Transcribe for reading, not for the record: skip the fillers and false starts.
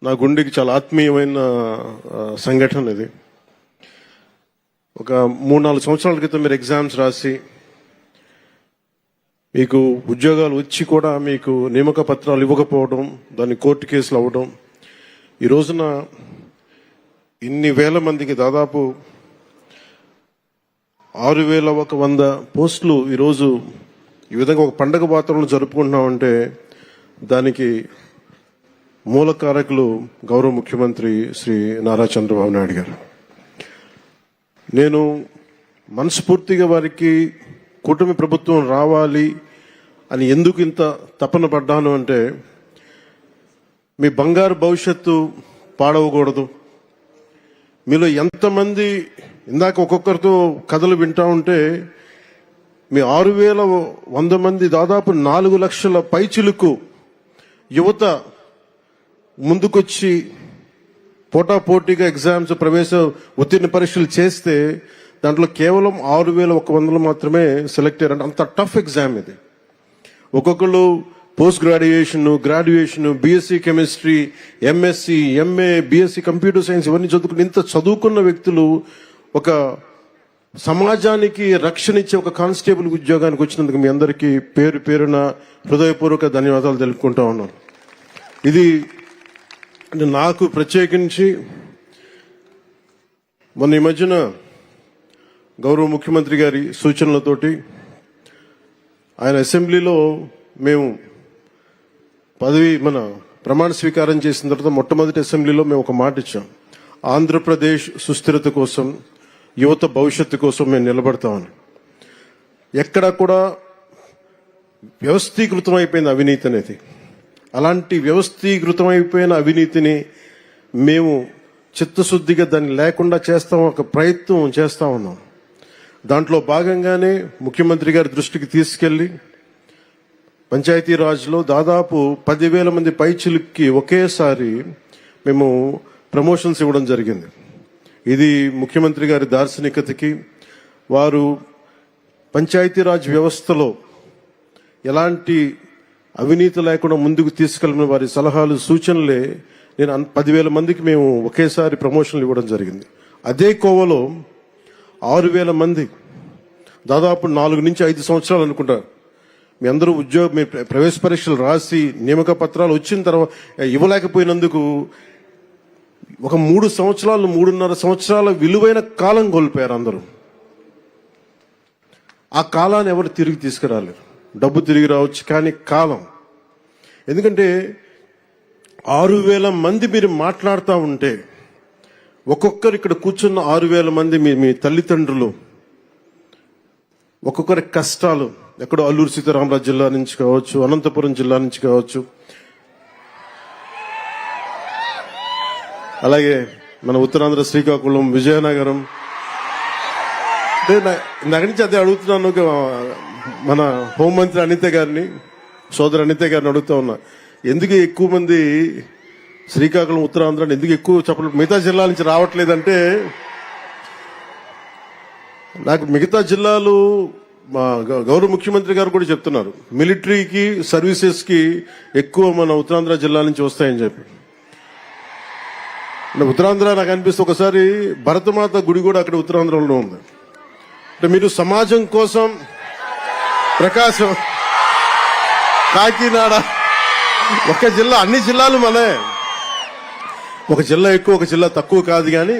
నా గుండెకి చాలా ఆత్మీయమైన సంఘటన ఇది. ఒక 3-4 సంవత్సరాల క్రితం మీరు ఎగ్జామ్స్ రాసి మీకు ఉద్యోగాలు వచ్చి కూడా మీకు నియామక పత్రాలు ఇవ్వకపోవడం, దాన్ని కోర్టు కేసులు అవ్వడం, ఈ రోజున ఇన్ని వేల మందికి దాదాపు 6,100 పోస్టులు ఈరోజు ఈ విధంగా ఒక పండగ వాతావరణం జరుపుకుంటున్నామంటే దానికి మూల కారకులు గౌరవ ముఖ్యమంత్రి శ్రీ నారా చంద్రబాబు నాయుడు గారు. నేను మనస్ఫూర్తిగా వారికి కూటమి ప్రభుత్వం రావాలి అని ఎందుకు ఇంత తపన పడ్డాను అంటే, మీ బంగారు భవిష్యత్తు పాడవకూడదు. మీలో ఎంతమంది ఇందాక ఒక్కొక్కరితో కథలు వింటా ఉంటే, మీ 6,100 మంది దాదాపు 4 లక్షల పైచిలుకు యువత ముందుకొచ్చి పోటాపోటీగా ఎగ్జామ్స్ ప్రవేశ ఉత్తీర్ణ పరీక్షలు చేస్తే దాంట్లో కేవలం 6,100 మాత్రమే సెలెక్ట్ అయ్యారంటే అంత టఫ్ ఎగ్జామ్ ఇది. ఒక్కొక్కరు post graduation, BSc chemistry, MSc, MA, BSc computer science ఇవన్నీ చదువుకుని ఇంత చదువుకున్న వ్యక్తులు ఒక సమాజానికి రక్షణ ఇచ్చే ఒక కానిస్టేబుల్ ఉద్యోగానికి వచ్చినందుకు మీ అందరికీ పేరు పేరున హృదయపూర్వక ధన్యవాదాలు తెలుపుకుంటా ఉన్నాను. ఇది నాకు ప్రత్యేకించి మొన్న ఈ మధ్యన గౌరవ ముఖ్యమంత్రి గారి సూచనలతోటి ఆయన అసెంబ్లీలో మేము మన ప్రమాణ స్వీకారం చేసిన తర్వాత మొట్టమొదటి అసెంబ్లీలో మేము ఒక మాట ఇచ్చాం. ఆంధ్రప్రదేశ్ సుస్థిరత కోసం, యువత భవిష్యత్తు కోసం మేము నిలబడతామని. ఎక్కడా కూడా వ్యవస్థీకృతం అయిపోయింది అవినీతి అనేది. అలాంటి వ్యవస్థీకృతమైపోయిన అవినీతిని మేము చిత్తశుద్ధిగా దాన్ని లేకుండా చేస్తాం, ఒక ప్రయత్నం చేస్తా ఉన్నాం. దాంట్లో భాగంగానే ముఖ్యమంత్రి గారి దృష్టికి తీసుకెళ్లి పంచాయతీరాజ్లో దాదాపు 10,000 మంది పైచిలుక్కి ఒకేసారి మేము ప్రమోషన్స్ ఇవ్వడం జరిగింది. ఇది ముఖ్యమంత్రి గారి దార్శనికతకి, వారు పంచాయతీరాజ్ వ్యవస్థలో ఎలాంటి అవినీతి లేకుండా ముందుకు తీసుకెళ్లిన వారి సలహాలు, సూచనలే నేను 10,000 మందికి మేము ఒకేసారి ప్రమోషన్లు ఇవ్వడం జరిగింది. అదే కోవలో 6,000 మంది దాదాపు 4 నుంచి 5 సంవత్సరాలు అనుకుంటారు మీ అందరూ మీ ప్రవేశ పరీక్షలు రాసి నియామక పత్రాలు వచ్చిన తర్వాత ఇవ్వలేకపోయినందుకు ఒక 3 సంవత్సరాలు, 3.5 సంవత్సరాల విలువైన కాలం కోల్పోయారు అందరూ. ఆ కాలాన్ని ఎవరు తిరిగి తీసుకురాలేరు. డబ్బు తిరిగి రావచ్చు కానీ కాలం, ఎందుకంటే 6,000 మంది మీరు మాట్లాడుతూ ఉంటే ఒక్కొక్కరు ఇక్కడ కూర్చున్న 6,000 మంది మీ తల్లిదండ్రులు, ఒక్కొక్కరి కష్టాలు, ఎక్కడో అల్లూరు సీతారామరాజు జిల్లా నుంచి కావచ్చు, అనంతపురం జిల్లా నుంచి కావచ్చు, అలాగే మన ఉత్తరాంధ్ర శ్రీకాకుళం, విజయనగరం. ఇందాక నుంచి అదే అడుగుతున్నాను. మన హోంమంత్రి అనిత గారిని, సోదరు అనిత గారిని అడుగుతా ఉన్నా, ఎందుకు ఎక్కువ మంది శ్రీకాకుళం, ఉత్తరాంధ్ర ఎందుకు ఎక్కువ చెప్పలేదు, మిగతా జిల్లాల నుంచి రావట్లేదంటే, నాకు మిగతా జిల్లాలు మా గౌరవ ముఖ్యమంత్రి గారు కూడా చెప్తున్నారు, మిలిటరీకి, సర్వీసెస్ కి ఎక్కువ మన ఉత్తరాంధ్ర జిల్లా నుంచి వస్తాయని చెప్పి. ఉత్తరాంధ్ర నాకు అనిపిస్తే ఒకసారి భరతమాత గుడి కూడా అక్కడ ఉత్తరాంధ్రలో ఉంది. అంటే మీరు సమాజం కోసం ప్రకాశం, కాకినాడ, ఒక జిల్లా, అన్ని జిల్లాలు మనే, ఒక జిల్లా ఎక్కువ ఒక జిల్లా తక్కువ కాదు కానీ